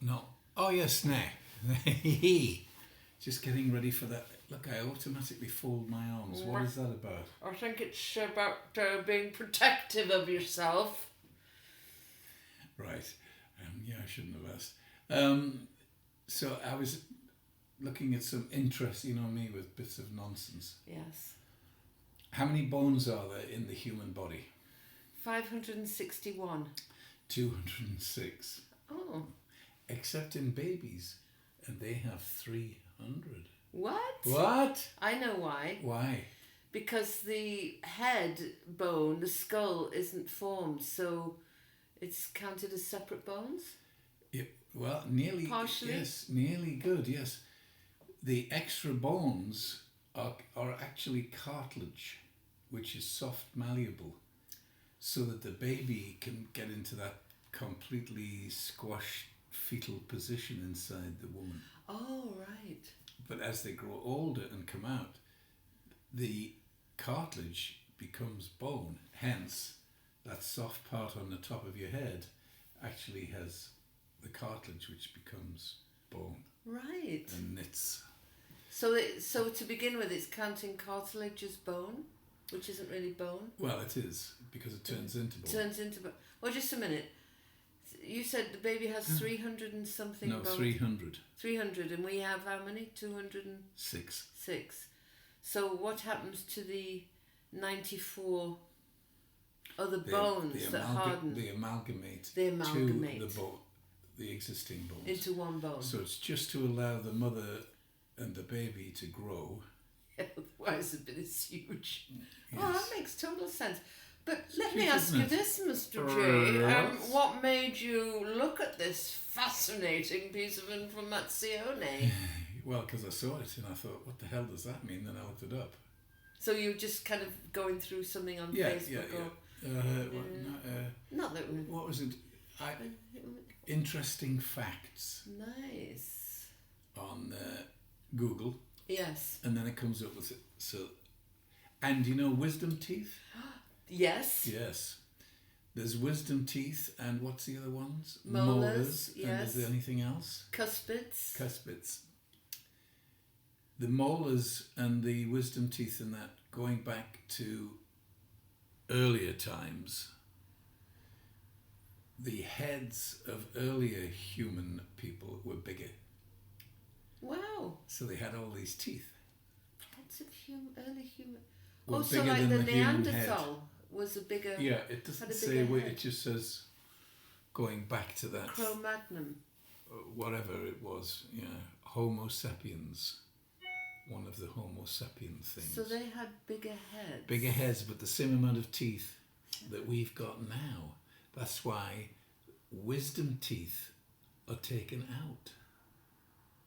No. Oh, yes, nah. Just getting ready for that. Look, I automatically fold my arms. What is that about? I think it's about being protective of yourself. Right. Yeah, I shouldn't have asked. So I was looking at some interest, me with bits of nonsense. Yes. How many bones are there in the human body? 561. 206. Oh. Except in babies, and they have 300. What? What? I know why. Why? Because the head bone, the skull, isn't formed, so it's counted as separate bones? Yeah, well, nearly. Partially? Yes, nearly good, yes. The extra bones are actually cartilage, which is soft, malleable, so that the baby can get into that completely squashed fetal position inside the woman. Oh, right. But as they grow older and come out, the cartilage becomes bone. Hence, that soft part on the top of your head actually has the cartilage, which becomes bone. Right. And knits. So to begin with, it's counting cartilage as bone, which isn't really bone. Well, it is, because it turns into bone. Turns into bone. Well, just a minute. You said the baby has 300 and something No, bones. 300. 300, and we have how many? 206. 6. So what happens to the 94 other bones that harden? They amalgamate. They amalgamate. To the existing bones. Into one bone. So it's just to allow the mother and the baby to grow. Otherwise the bit is huge. Yes. Oh, that makes total sense. But let me ask you this, Mr. J. Yes. What made you look at this fascinating piece of informazione? Well, because I saw it and I thought, what the hell does that mean? Then I looked it up. So you're just kind of going through something on Facebook? Not that we... What was it? Interesting facts. Nice. On Google. Yes. And then it comes up with it. So, and wisdom teeth? Yes. Yes. There's wisdom teeth, and what's the other ones? Molars. Yes. And is there anything else? Cuspids. The molars and the wisdom teeth and that, going back to earlier times, the heads of earlier human people were bigger. Wow. So they had all these teeth. Heads of early human... Were so bigger like than the human Neanderthal was a bigger... Yeah, it doesn't say where, it just says going back to that... Cro-Magnon. Whatever it was, Homo sapiens. One of the Homo sapien things. So they had bigger heads. Bigger heads, but the same amount of teeth that we've got now. That's why wisdom teeth are taken out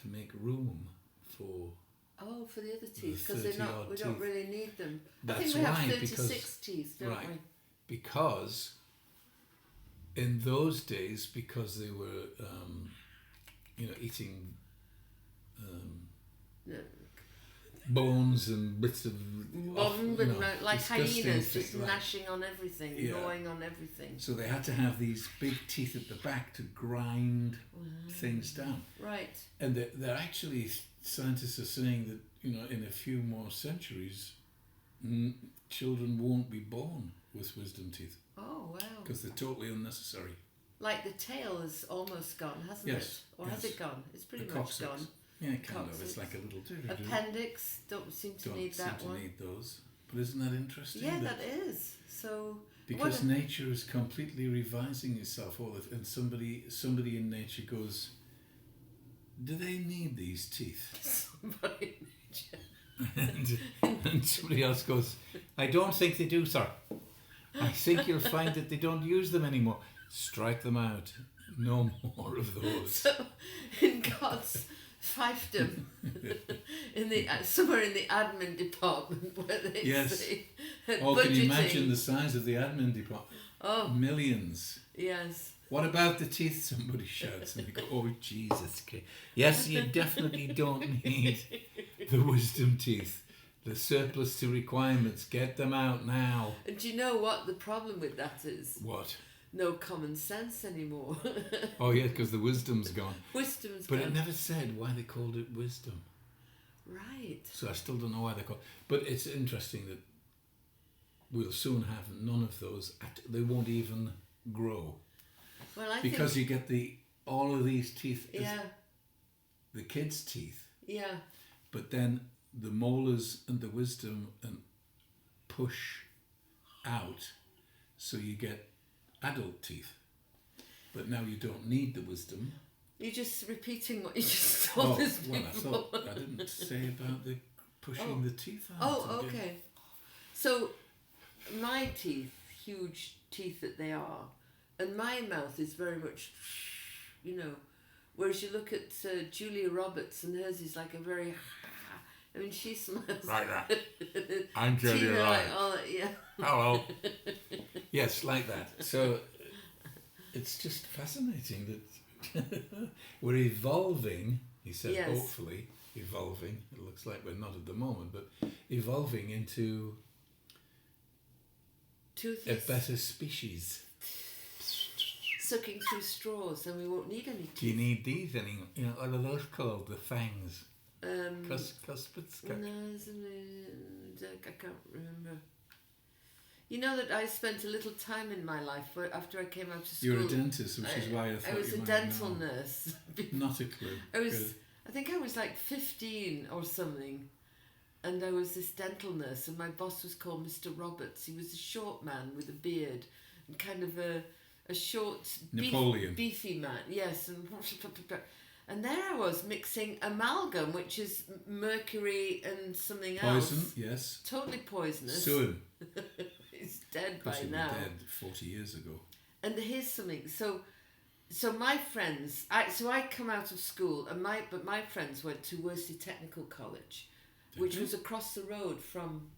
to make room for... Oh, for the other teeth, because we don't really need them. That's I think we have right, 36 teeth, don't we? Because in those days, because they were, eating bones and bits of... like hyenas, just things, gnashing on everything, gnawing on everything. So they had to have these big teeth at the back to grind things down. Right. And they're actually... Scientists are saying that, in a few more centuries, children won't be born with wisdom teeth. Oh, wow. Because they're totally unnecessary. Like the tail is almost gone, hasn't it? Or has it gone? It's pretty much gone. Yeah, kind of. It's like a little... Appendix, don't seem to need that one. Don't seem to need those. But isn't that interesting? Yeah, that is. So... Because nature is completely revising itself all the... And somebody in nature goes... Do they need these teeth? Somebody in nature. and somebody else goes, I don't think they do, sir. I think you'll find that they don't use them anymore. Strike them out. No more of those. So, in God's fiefdom, somewhere in the admin department, where they say... Oh, can you imagine the size of the admin department? Oh. Millions. Yes. What about the teeth? Somebody shouts and they go, oh, Jesus. Yes, you definitely don't need the wisdom teeth. The surplus to requirements. Get them out now. And do you know what the problem with that is? What? no common sense anymore. Oh yeah, because the wisdom's gone. Wisdom's But gone. it never said why they called it wisdom. Right. So I still don't know why they call it. But it's interesting that we'll soon have none of those. They won't even grow. Well, I because think... you get all of these teeth, Yeah. the kids' teeth, Yeah. but then the molars and the wisdom and push out, so you get adult teeth. But now you don't need the wisdom. You're just repeating what you just told us before. I didn't say about the pushing the teeth out. Oh, okay. So, my teeth, huge teeth that they are, and my mouth is very much, whereas you look at Julia Roberts and hers is like a very, I mean, she smells like that. I'm Julia Roberts. Like, oh, yeah. Hello. Yes, like that. So it's just fascinating that we're evolving, he said, yes. Hopefully evolving. It looks like we're not at the moment, but evolving into Toothless. a better species. Sucking through straws, and we won't need any teeth. Do you need these anymore? What are those called? The fangs? Cuspids? No, I can't remember. You know that I spent a little time in my life where after I came out of school. You're a dentist, which is why I thought I was you a might dental know. nurse. Not a clue. I think I was like 15 or something, and I was this dental nurse, and my boss was called Mr. Roberts. He was a short man with a beard, and kind of a short, beefy man. Yes, and there I was mixing amalgam, which is mercury and something else. Poison, yes. Totally poisonous. Sue him. He's dead by he now. was dead 40 years ago. And here's something. So my friends, I come out of school, and my friends went to Worsley Technical College, which was across the road from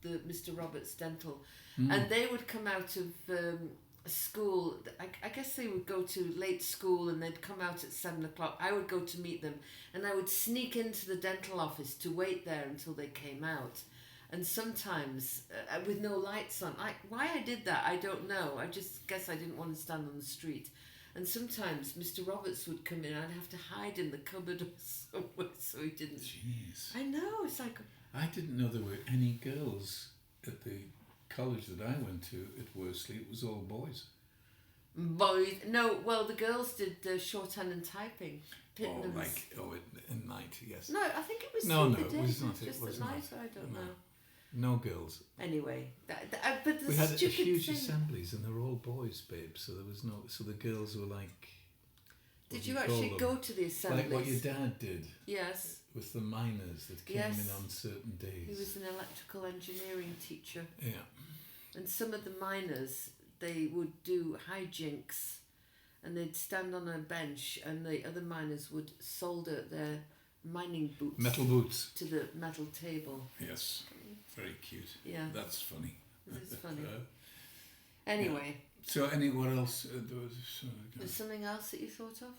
the Mr. Roberts Dental, and they would come out of school. I guess they would go to late school, and they'd come out at 7 o'clock. I would go to meet them, and I would sneak into the dental office to wait there until they came out. And sometimes with no lights on. Why I did that, I don't know. I just guess I didn't want to stand on the street. And sometimes Mr. Roberts would come in, I'd have to hide in the cupboard or somewhere so he didn't. Jeez. I know, it's like... I didn't know there were any girls at the college that I went to at Worsley. It was all boys. Boys? No, well, the girls did shorthand and typing. At night, yes. No, I think it was it was not. It was at night, not. I don't know. No girls. Anyway, but we had huge assemblies, and they were all boys, babe. So there was no. So the girls were like. Did you actually go to the assemblies? Like what your dad did. Yes. With the miners that came in on certain days. He was an electrical engineering teacher. Yeah. And some of the miners, they would do hijinks, and they'd stand on a bench, and the other miners would solder their mining boots. Metal boots. To the metal table. Yes. Very cute. Yeah. That's funny. It's funny. Anyway. Yeah. So, what else? There's something else that you thought of?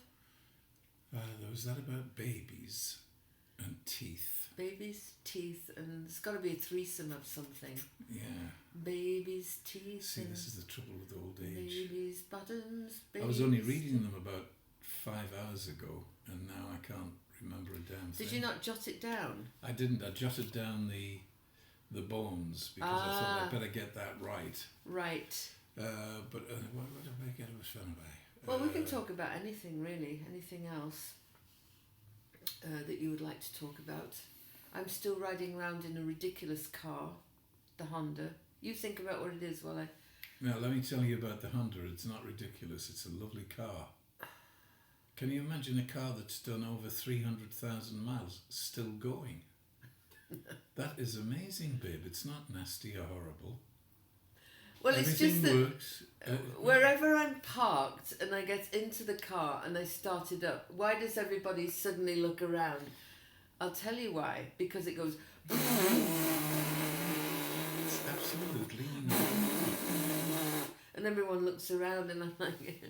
There was that about babies and teeth. Babies, teeth, and there's got to be a threesome of something. Yeah. Babies, teeth. See, this is the trouble with old age. Babies, buttons, babies. I was only reading them about 5 hours ago, and now I can't remember a damn thing. Did you not jot it down? I didn't. I jotted down the bones because I thought I'd better get that right. Right. But what did I get? It was fun by. Well, we can talk about anything really. Anything else that you would like to talk about? I'm still riding around in a ridiculous car, the Honda. You think about what it is while I... Now, let me tell you about the Honda. It's not ridiculous. It's a lovely car. Can you imagine a car that's done over 300,000 miles still going? That is amazing, babe. It's not nasty or horrible. Well, everything it's just that works. Wherever I'm parked and I get into the car and I start it up, why does everybody suddenly look around? I'll tell you why. Because it goes... It's absolutely and everyone looks around and I'm like...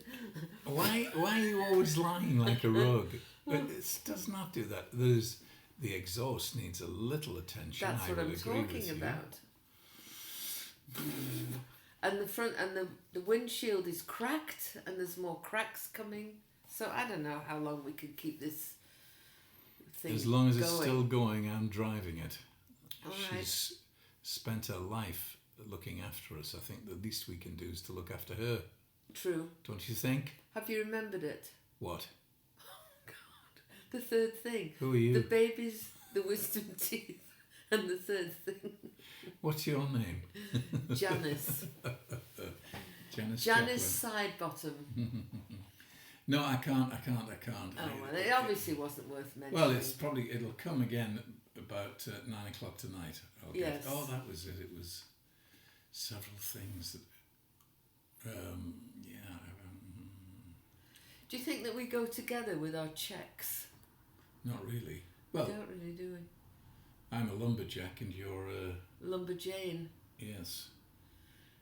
Why are you always lying like a rug? It does not do that. The exhaust needs a little attention. That's what I'm talking about. and the front and the windshield is cracked, and there's more cracks coming. So I don't know how long we could keep this thing As long as going. it's still going, I'm driving it. All She's spent her life looking after us. I think the least we can do is to look after her. True. Don't you think? Have you remembered it? What? The third thing. Who are you? The babies, the wisdom teeth, and the third thing. What's your name? Janice. Janice Sidebottom. No, I can't. Oh, well, it obviously wasn't worth mentioning. Well, it'll come again about 9 o'clock tonight. Yes. Oh, that was it. It was several things that, Do you think that we go together with our checks? Not really. Well, We don't really, do we? I'm a lumberjack and you're a... Lumberjane. Yes.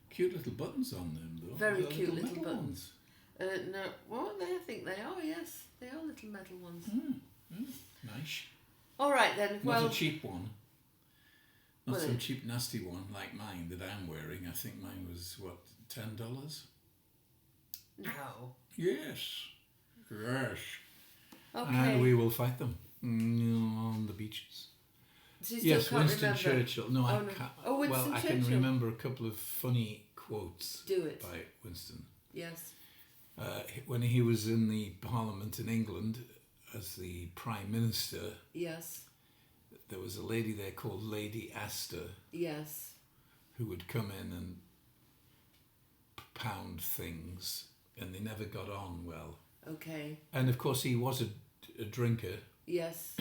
Cute little buttons on them, though. Very They're cute little metal buttons. No, well, I think they are, yes. They are little metal ones. Nice. All right, then. Well, Not a cheap one. Not Well, some cheap, nasty one like mine that I'm wearing. I think mine was, what, $10? no. Yes. Yes. Okay. And we will fight them on the beaches. So you still Yes, can't Winston remember? Churchill. No, I Oh, no. can't. Oh, Winston well, I Churchill. can remember a couple of funny quotes Do it. by Winston. Yes. When he was in the Parliament in England as the Prime Minister, Yes. there was a lady there called Lady Astor Yes. who would come in and pound things, and they never got on well. Okay. And of course, he was a drinker. Yes.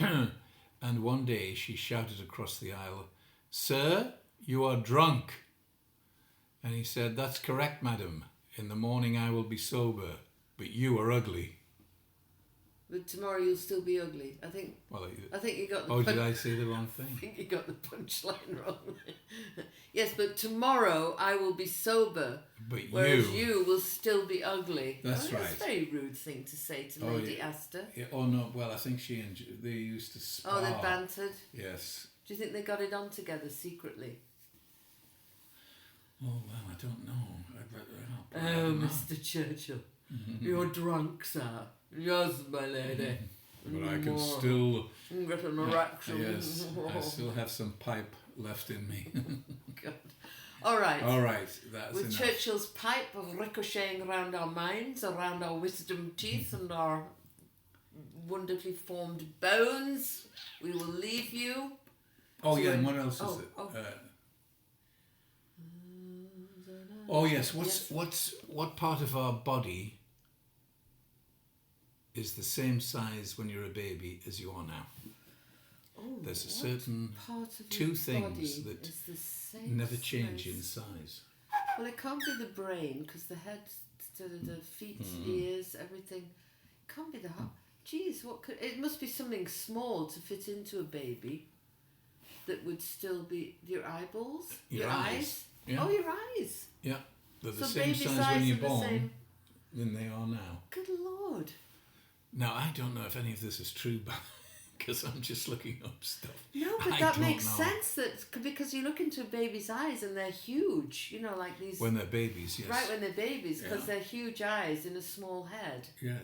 And one day she shouted across the aisle, "Sir, you are drunk." And he said, "That's correct, madam. In the morning I will be sober, but you are ugly." But tomorrow you'll still be ugly. I think you got the did I say the wrong I thing? think you got the punchline wrong. Yes, but tomorrow I will be sober, But whereas you will still be ugly. That's right. That's a very rude thing to say to Lady Astor. Yeah, oh no, well I think they used to spar. Oh, they bantered. Yes. Do you think they got it on together secretly? Oh well, I don't know. I Oh, don't know. Mr. Churchill, you're drunk, sir. Yes, my lady. But I can still... Get an erection. Yes, I still have some pipe left in me. God. All right. All right, that's With enough. Churchill's pipe of ricocheting around our minds, around our wisdom teeth and our wonderfully formed bones, we will leave you. Oh to yeah, a- and what else is oh, it? oh. Oh yes, what part of our body is the same size when you're a baby as you are now? Oh, There's a what certain part of two your things body that is the same never change in size? size. Well, it can't be the brain because the head, the feet, Hmm. ears, everything. It can't be the heart. Geez, what could? It must be something small to fit into a baby. That would still be your eyeballs, Your eyes. Yeah. Oh, your eyes. Yeah, they're the So same baby's size eyes when you're are the born same. than they are now. Good Lord. Now I don't know if any of this is true, but because I'm just looking up stuff. No, but I that don't makes know. sense. That because you look into a baby's eyes and they're huge. You know, like these. When they're babies, yes. Right when they're babies, because Yeah. they're huge eyes in a small head. Yeah,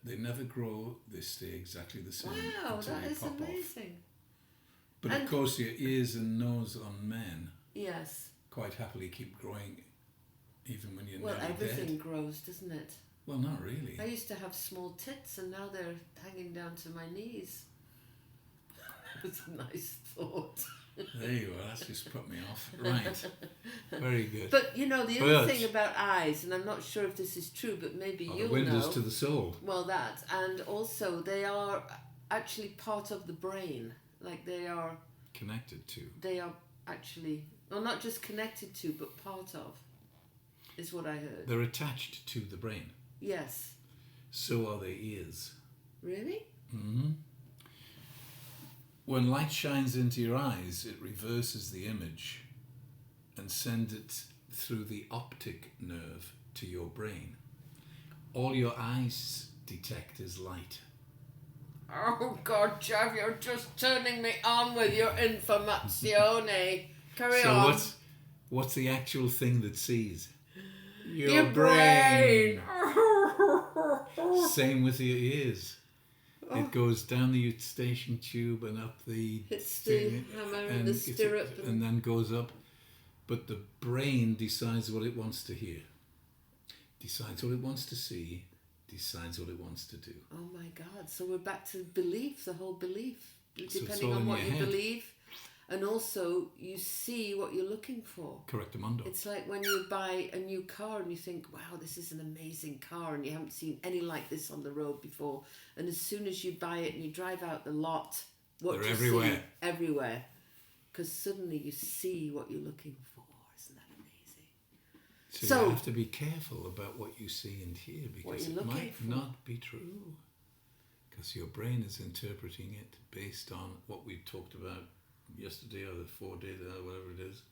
they never grow. They stay exactly the same Wow, until that they is pop off. amazing. But And- of course, your ears and nose on men Yes. quite happily keep growing, even when you're Well, nearly everything dead. grows, doesn't it? Well, not really. I used to have small tits, and now they're hanging down to my knees. That's a nice thought. There you are. That's just put me off. Right. Very good. But you know the But- other thing about eyes, and I'm not sure if this is true, but maybe Are you'll the windows know. to the soul. Well, that, and also they are actually part of the brain. Like they are Connected to. actually, well, not just connected to, but part of, is what I heard. They're attached to the brain. Yes. So are the ears. Really? Hmm. When light shines into your eyes, it reverses the image and sends it through the optic nerve to your brain. All your eyes detect is light. Oh God, Jeff, you're just turning me on with your informazione. Carry So on. What's the actual thing that sees? Your brain. Same with your ears. It goes down the eustachian tube and up the It's the hammer and the stirrup. and then goes up. But the brain decides what it wants to hear, decides what it wants to see, decides what it wants to do. Oh my God. So we're back to belief, the whole belief. So Depending on what you believe. And also, you see what you're looking for. Correctamundo. It's like when you buy a new car and you think, wow, this is an amazing car, and you haven't seen any like this on the road before. And as soon as you buy it and you drive out the lot, what do you see? Everywhere. Because suddenly you see what you're looking for. Isn't that amazing? So you have to be careful about what you see and hear, because it might for. not be true. Because your brain is interpreting it based on what we talked about yesterday or the 4 days or whatever it is,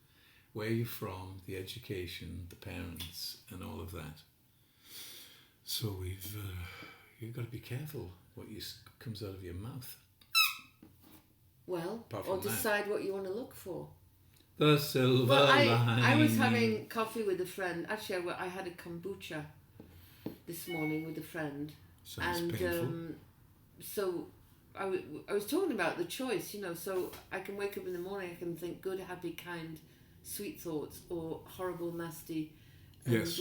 where you're from, the education, the parents, and all of that. So you've got to be careful what comes out of your mouth. Well, or decide what you want to look for. The silver line. I was having coffee with a friend. Actually, I had a kombucha this morning with a friend. Sounds painful. So I was talking about the choice, so I can wake up in the morning, I can think good, happy, kind, sweet thoughts, or horrible, nasty. And, yes.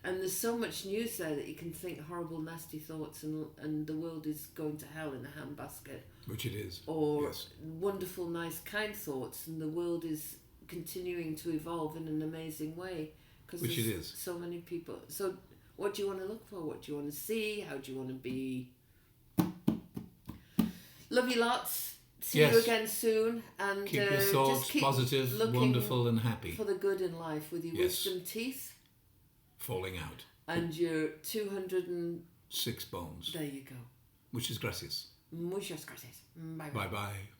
And there's so much news there that you can think horrible, nasty thoughts and the world is going to hell in a handbasket. Which it is. Or yes. Wonderful, nice, kind thoughts, and the world is continuing to evolve in an amazing way. Which it is. So many people. So what do you want to look for? What do you want to see? How do you want to be? Love you lots. See you again soon. And keep your thoughts just keep positive, wonderful, and happy. For the good in life with your wisdom teeth. Falling out. And your 206 bones. There you go. Muchas gracias. Muchas gracias. Bye bye. Bye bye.